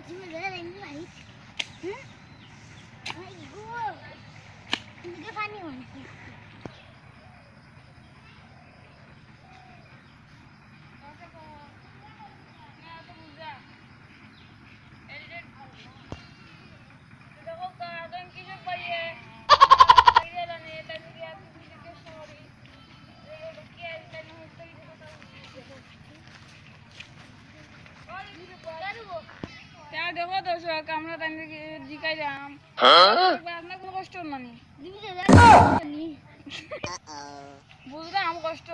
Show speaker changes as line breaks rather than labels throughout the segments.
তুমি ধরে রেঙ্গি ভাই হুম ভাই গো তুমি পানি মানে
দেখো দর্শক আমরা তাই জিকাইলাম আপনার কোনো কষ্ট মানে বুঝলাম কষ্ট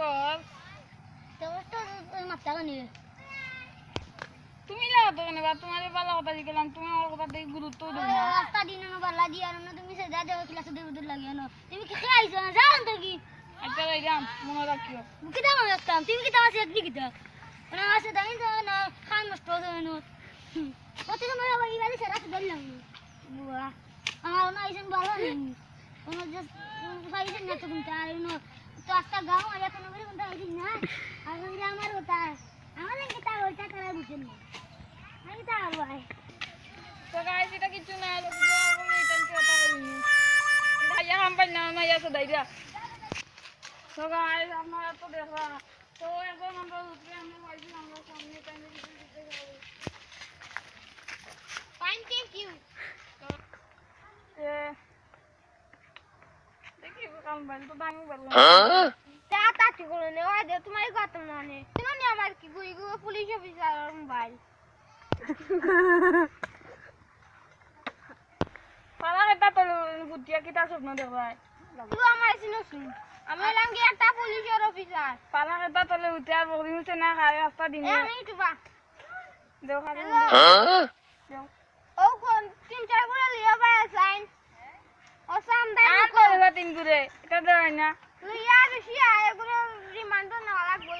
তুমি লাগাতো কেন বা তোমার ভালো কথা জিকাইলাম তুমি আমার কথা দেখে গুরুত্ব দেবো না
রাস্তা দিন বালা দিয়া না তুমি সে যা দেও ক্লাসে দেব দূর লাগে না তুমি কি খাইছো না জান তো কি
একটা যাইলাম মনে রাখিও
কি দাম রাখতাম তুমি কি দাম আছে কি কিটা না আছে দাইন না খান নষ্ট হয় না কত সময় হবে এই বাড়ি সারা দিলাম বুয়া আমার না আইছেন ভালো নেই কোনো জাস্ট ফাইছেন না তো কোনটা আর নো তো আস্তা গাও আর এখন বলে কোনটা আইছেন না আর ওই আমার ওটা আমার কি তা ওইটা করা বুঝেন না আমি তা ভাই
তো গাইস এটা কিছু না লোক আমি এটা কথা বলিনি ভাইয়া হাম পাই না না ইয়াছে দাইরা তো গাইস আপনারা তো দেখা তো এখন আমরা উঠে আমরা ভাইজি আমরা সামনে টাইমে কিছু দিতে যাবো
ফাইন থ্যাংক ইউ
দেখি কাম বাইল তো দামি বাইল
তা তাতি করে নে ওই দে তোমার কথা না নে তুমি নে আমার কি গুই গো পুলিশ অফিসার মোবাইল
পালা এটা তো বুটিয়া কিটা স্বপ্ন দেখায়
তুই আমার চিনছ আমি লাঙ্গি একটা পুলিশের অফিসার
পালা এটা তো উঠে আর বড়ি হইছে না খায় রাস্তা দিন
আমি তুবা
দেখা
ও কোন তিন চার গুলো লিও বাই সাইন ও সামদাই
আর কইবা তিন গুরে এটা দেয় না
তুই আর বেশি আয় গুলো রিমান্ড না লাগবে